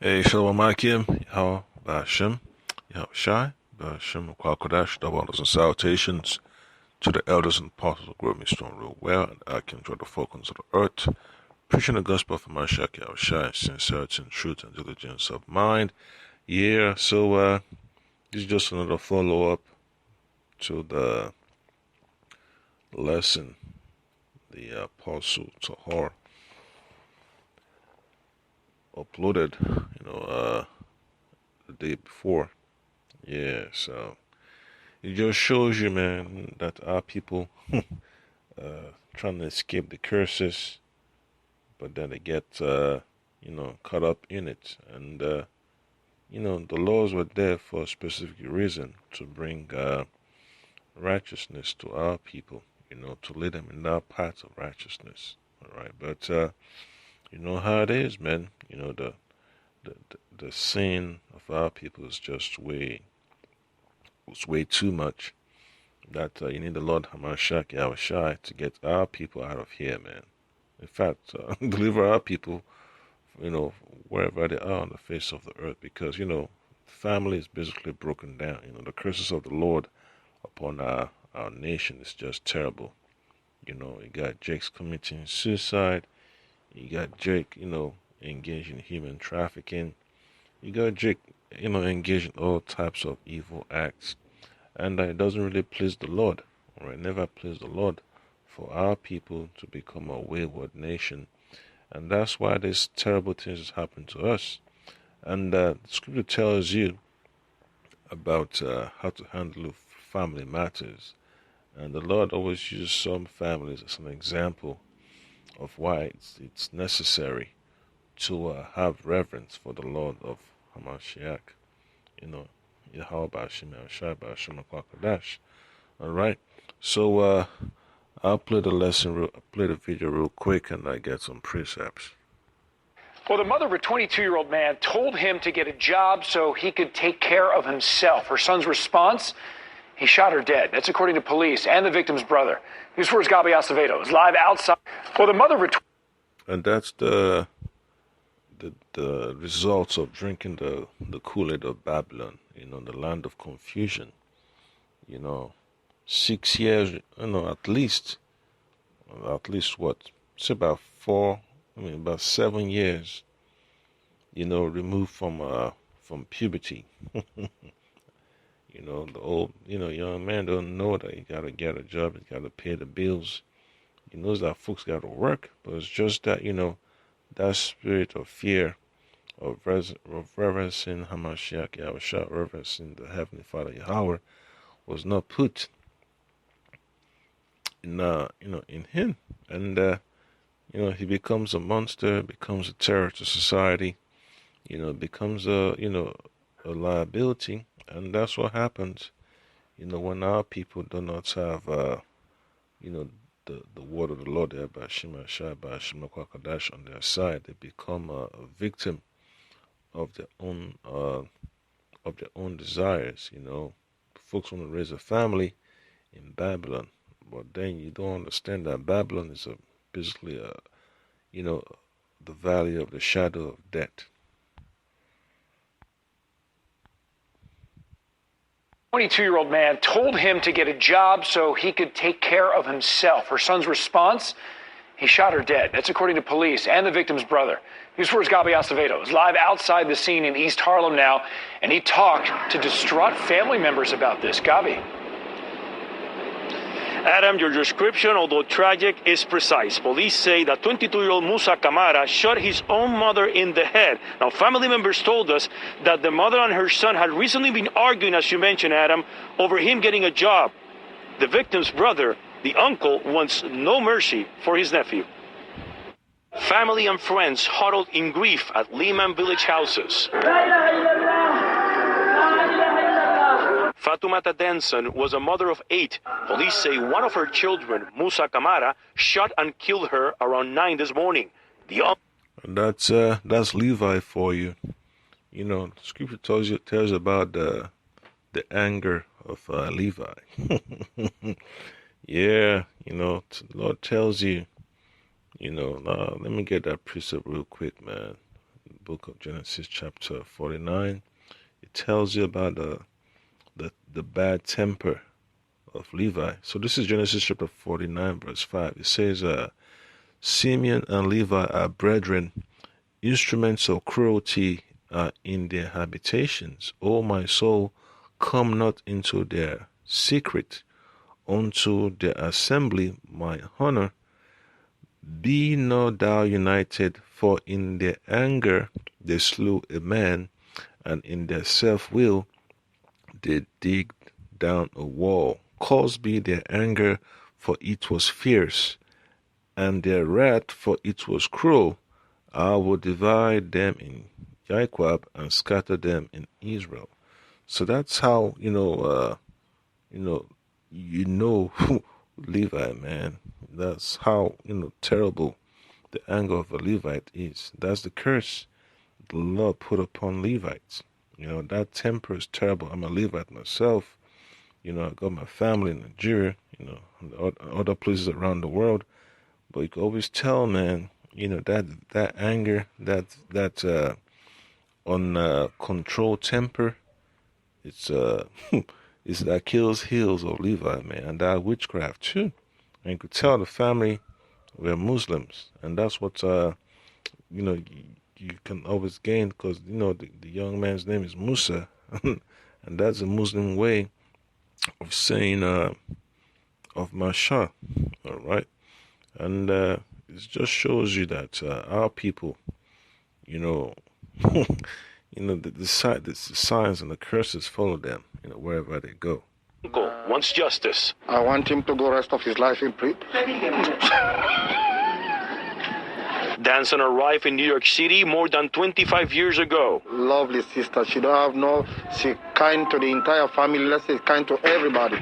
Hey, Shalom Akim, Yahweh Ba'Shem, Yahweh Shai, Ba'Shem Kwakodash, double honors and salutations to the elders and apostles of Grove Stone real well, and Akim to the Falcons of the earth, preaching the gospel from Mashiach Yahweh Shai, sincerity and truth and diligence of mind. Yeah, so this is just another follow-up to the lesson the Apostle Tahar uploaded, the day before. Yeah, so it just shows you, man, that our people trying to escape the curses, but then they get, caught up in it. And, the laws were there for a specific reason to bring righteousness to our people, to lead them in our path of righteousness. All right, but you know how it is, man. The sin of our people is just way too much. That you need the Lord Hamashiach Yahweh Shai to get our people out of here, man. In fact, deliver our people, wherever they are on the face of the earth, because family is basically broken down. The curses of the Lord upon our nation is just terrible. You got Jake's committing suicide. You got Jake, engaged in human trafficking. You got Jake, engaged in all types of evil acts. And it doesn't really please the Lord, or it never pleased the Lord for our people to become a wayward nation. And that's why these terrible things happen to us. And the scripture tells you about how to handle family matters. And the Lord always uses some families as an example of why it's necessary to have reverence for the Lord of Hamashiach. Yahweh Ba'Shem Yahshua Ba'Shem Kwakadash. Alright. So I'll play the video real quick, and I get some precepts. Well, the mother of a 22-year-old man told him to get a job so he could take care of himself. Her son's response? He shot her dead. That's according to police and the victim's brother. News 4's Gabi Acevedo is live outside. Well, the mother of a... And that's the results of drinking the Kool-Aid of Babylon, the land of confusion. 6 years, at least what? It's about 7 years, removed from puberty. The old, young man don't know that he gotta get a job, he gotta pay the bills. He knows that folks gotta work, but it's just that, that spirit of fear, of reverencing Hamashiach Yahweh, reverencing the Heavenly Father Yahweh, was not put in him. And, he becomes a monster, becomes a terror to society, becomes a liability. And that's what happens, when our people do not have, the word of the Lord there, Ba'Shem Shai, Ba'Shem Kwakadash, on their side. They become a victim of their own desires. Folks want to raise a family in Babylon, but then you don't understand that Babylon is basically the valley of the shadow of death. 22-year-old man told him to get a job so he could take care of himself. Her son's response? He shot her dead. That's according to police and the victim's brother. News 4's Gabi Acevedo is live outside the scene in East Harlem now, and he talked to distraught family members about this. Gabi. Adam, your description, although tragic, is precise. Police say that 22-year-old Musa Kamara shot his own mother in the head. Now, family members told us that the mother and her son had recently been arguing, as you mentioned, Adam, over him getting a job. The victim's brother, the uncle, wants no mercy for his nephew. Family and friends huddled in grief at Lehman Village houses. Fatoumata Denson was a mother of 8. Police say one of her children, Musa Kamara, shot and killed her around 9 this morning. That's Levi for you. Scripture tells you about the anger of Levi. Yeah, the Lord tells you, let me get that precept real quick, man. book of Genesis, chapter 49. It tells you about the bad temper of Levi. So this is Genesis chapter 49, verse 5. It says, Simeon and Levi are brethren, instruments of cruelty are in their habitations. O my soul, come not into their secret, unto their assembly, my honor. Be not thou united, for in their anger they slew a man, and in their self-will they digged down a wall. Cause be their anger, for it was fierce, and their wrath, for it was cruel. I will divide them in Jacob and scatter them in Israel. So that's how Levi, man. That's how terrible the anger of a Levite is. That's the curse the Lord put upon Levites. That temper is terrible. I'm a Levite myself. I got my family in Nigeria, and other places around the world. But you can always tell, man, that anger, that uncontrolled temper, it's it's the Achilles heels of Levi, man, and that witchcraft too. And you could tell the family were Muslims, and that's what you can always gain, because the young man's name is Musa, and that's a Muslim way of saying of Masha, all right. And it just shows you that our people, the signs and the curses follow them, wherever they go. Wants justice. I want him to go rest of his life in prison. Danson arrived in New York City more than 25 years ago. Lovely sister. She kind to the entire family. Let's say kind to everybody.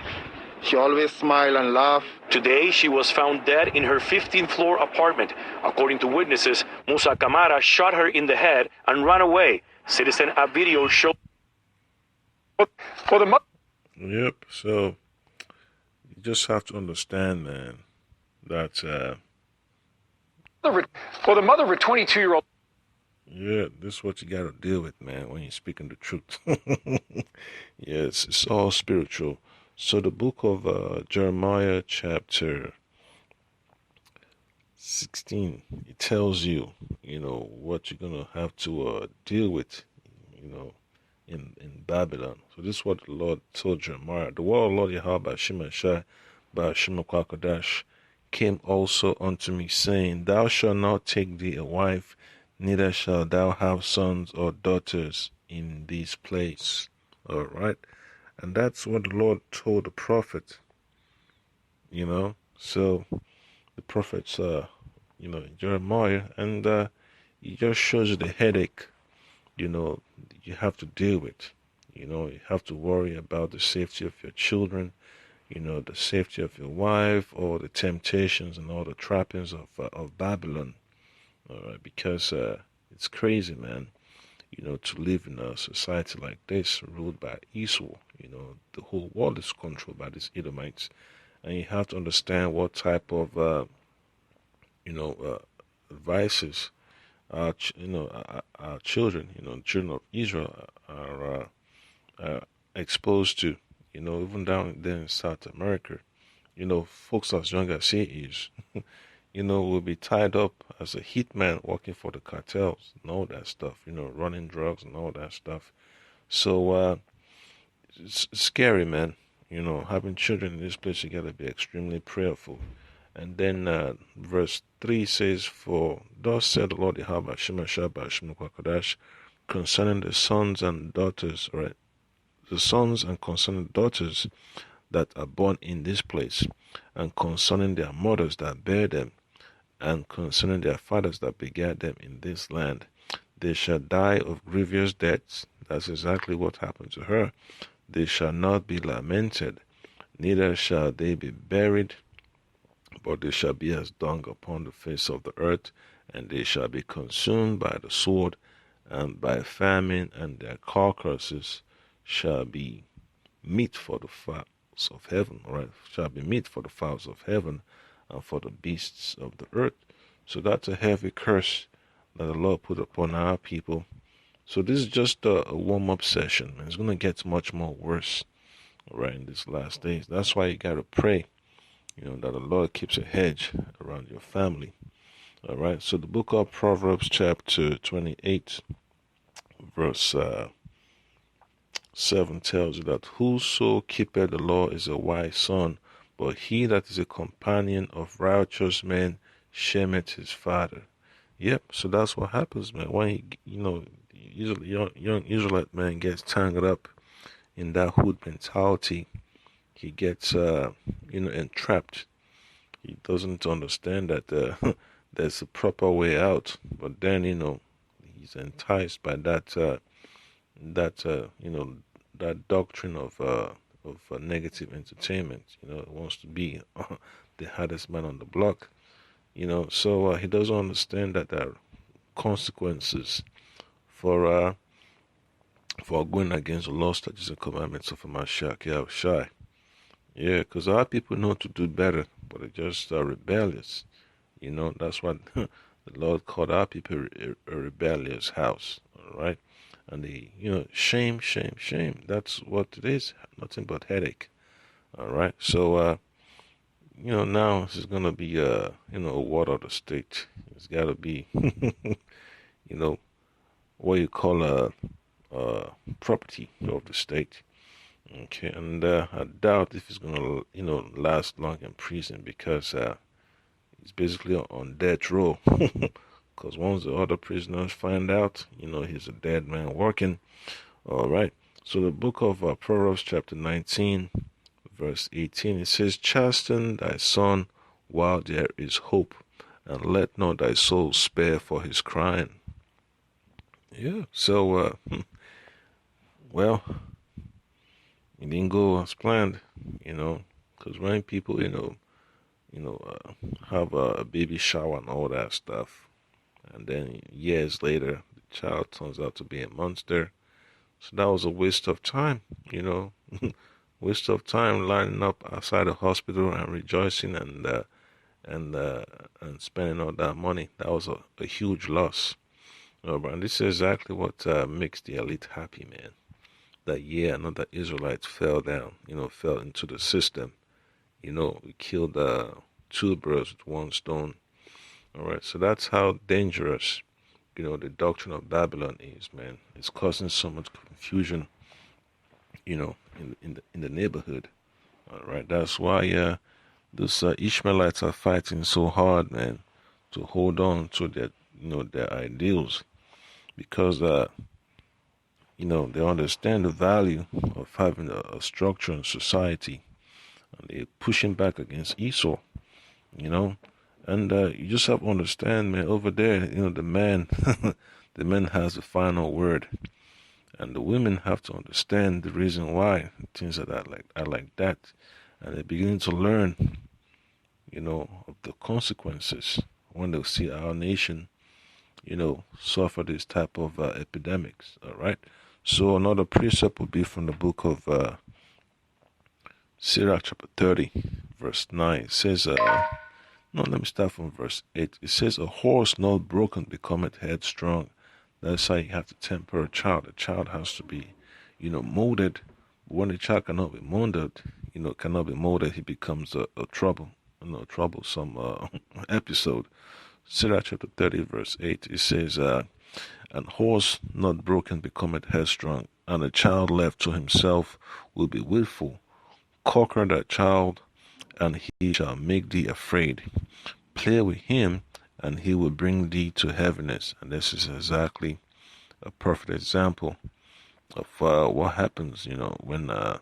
She always smile and laugh. Today, she was found dead in her 15th floor apartment. According to witnesses, Musa Camara shot her in the head and ran away. Citizen app video showed. Yep. So you just have to understand, man, that for the mother of a 22-year-old. Yeah, this is what you got to deal with, man, when you're speaking the truth. Yes, it's all spiritual. So the book of Jeremiah chapter 16, it tells you, what you're going to have to deal with, in Babylon. So this is what the Lord told Jeremiah. The word of Lord Yahweh Shemashai Kodash came also unto me, saying, Thou shalt not take thee a wife, neither shalt thou have sons or daughters in this place. All right. And that's what the Lord told the prophet, So the prophet's, Jeremiah, and it just shows you the headache, you have to deal with. You have to worry about the safety of your children, the safety of your wife, or the temptations and all the trappings of Babylon. All right, because it's crazy, man. To live in a society like this, ruled by Esau. The whole world is controlled by these Edomites, and you have to understand what type of, advices our children, the children of Israel are exposed to. Even down there in South America, folks as young as he is, will be tied up as a hitman working for the cartels and all that stuff, running drugs and all that stuff. So it's scary, man. Having children in this place, you gotta be extremely prayerful. And then verse 3 says, For thus said the Lord Yahweh Shemashah concerning the sons and daughters, right? The sons and concerning daughters that are born in this place, and concerning their mothers that bear them, and concerning their fathers that begat them in this land, they shall die of grievous deaths. That's exactly what happened to her. They shall not be lamented, neither shall they be buried, but they shall be as dung upon the face of the earth, and they shall be consumed by the sword and by famine, and their carcasses shall be meat for the fowls of heaven, right? Shall be meat for the fowls of heaven and for the beasts of the earth. So that's a heavy curse that the Lord put upon our people. So this is just a warm-up session, and it's going to get much more worse, right, in these last days. That's why you got to pray, that the Lord keeps a hedge around your family. All right. So the book of Proverbs, chapter 28, verse 7 tells you that whoso keepeth the law is a wise son, but he that is a companion of righteous men shameth his father. Yep. So that's what happens, man. When usually young Israelite man gets tangled up in that hood mentality, he gets entrapped. He doesn't understand that there's a proper way out, but then he's enticed by that doctrine of negative entertainment. He wants to be the hardest man on the block. So he doesn't understand that there are consequences for going against the law, statutes, and commandments of Mashiach Yahushai. Yeah, because our people know to do better, but they're just rebellious. That's what the Lord called our people a rebellious house. All right. And shame, shame, shame. That's what it is. Nothing but headache. All right. So, now this is going to be, a ward of the state. It's got to be, what you call property of the state. Okay. And I doubt if it's going to, last long in prison because he's basically on death row. Because once the other prisoners find out, he's a dead man working. All right. So the book of Proverbs chapter 19, verse 18, it says, chasten thy son while there is hope, and let not thy soul spare for his crying. Yeah. So, well, it didn't go as planned, because when people, have a baby shower and all that stuff, and then years later, the child turns out to be a monster. So that was a waste of time, waste of time lining up outside the hospital and rejoicing and spending all that money. That was a huge loss. And this is exactly what makes the elite happy, man. That another Israelite fell down, fell into the system. We killed two birds with one stone. All right, so that's how dangerous, the doctrine of Babylon is, man. It's causing so much confusion, in the neighborhood. All right, that's why those Ishmaelites are fighting so hard, man, to hold on to their ideals, because they understand the value of having a structure in society, and they're pushing back against Esau, And you just have to understand, man, over there, the man, the man has the final word. And the women have to understand the reason why things are like that. And they're beginning to learn, of the consequences when they see our nation, suffer this type of epidemics, all right? So another precept would be from the book of Sirach chapter 30, verse 9. It says, no, let me start from verse 8. It says, a horse not broken becometh headstrong. That's how you have to temper a child. A child has to be, molded. But when a child cannot be molded, he becomes a troublesome episode. Sirach chapter 30, verse 8, it says, and horse not broken becometh headstrong, and a child left to himself will be willful. Conquer that child, and he shall make thee afraid. Play with him, and he will bring thee to heaviness. And this is exactly a perfect example of what happens, when there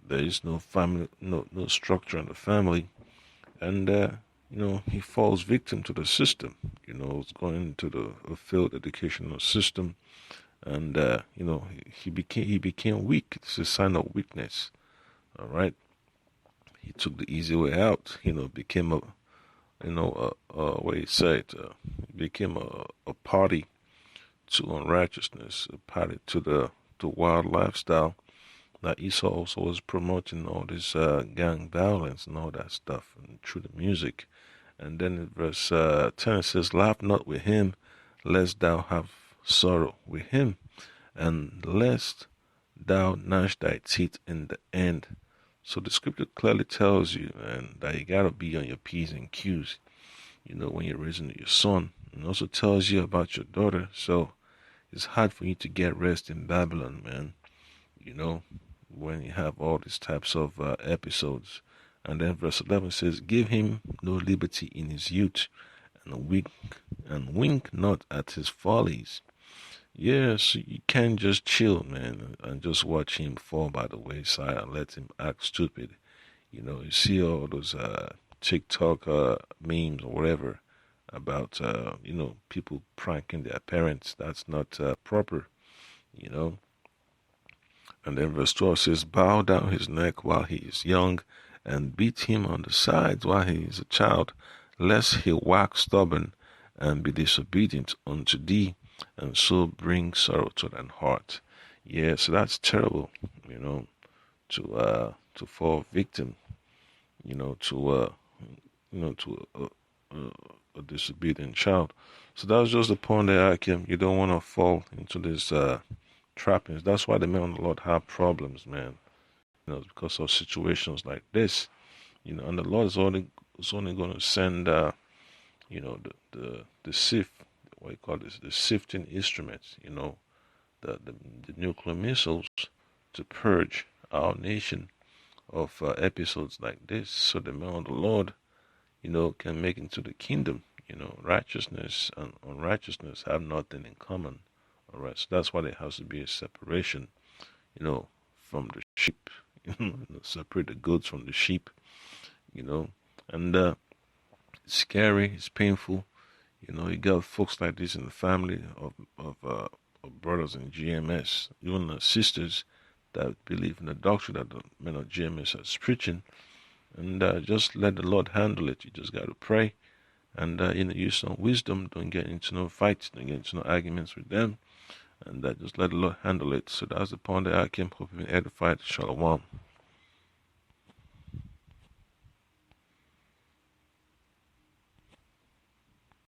is no family, no structure in the family, and he falls victim to the system. It's going into the failed educational system, and he became weak. It's a sign of weakness. All right. He took the easy way out, became what he said, became a party to unrighteousness, a party to the wild lifestyle that Esau also was promoting, all this gang violence and all that stuff, and through the music And then in verse 10 it says, laugh not with him, lest thou have sorrow with him, and lest thou gnash thy teeth in the end. So the scripture clearly tells you, man, that you gotta be on your P's and Q's, when you're raising your son. And also tells you about your daughter. So it's hard for you to get rest in Babylon, man. When you have all these types of episodes. And then verse 11 says, give him no liberty in his youth, and wink not at his follies. Yes, you can't just chill, man, and just watch him fall by the wayside and let him act stupid. You see all those TikTok memes or whatever about, people pranking their parents. That's not proper, you know. And then verse 12 says, bow down his neck while he is young, and beat him on the sides while he is a child, lest he wax stubborn and be disobedient unto thee, and so bring sorrow to thine heart. Yeah, so that's terrible, to fall victim, to a disobedient child. So that was just the point there, Akim. You don't want to fall into this trappings. That's why the men of the Lord have problems, man. Because of situations like this. And the Lord is only going to send, the sift, what you call this, the sifting instruments, the nuclear missiles to purge our nation of episodes like this, so the men of the Lord, can make into the kingdom. Righteousness and unrighteousness have nothing in common. All right, so that's why there has to be a separation, from the sheep. Separate the goats from the sheep. And it's scary. It's painful. You got folks like this in the family of brothers in GMS, even the sisters that believe in the doctrine that the men of GMS are preaching. And just let the Lord handle it. You just got to pray and use some wisdom. Don't get into no fights. Don't get into no arguments with them. And just let the Lord handle it. So that's the point that I came. Hope you've been edified. Shalom.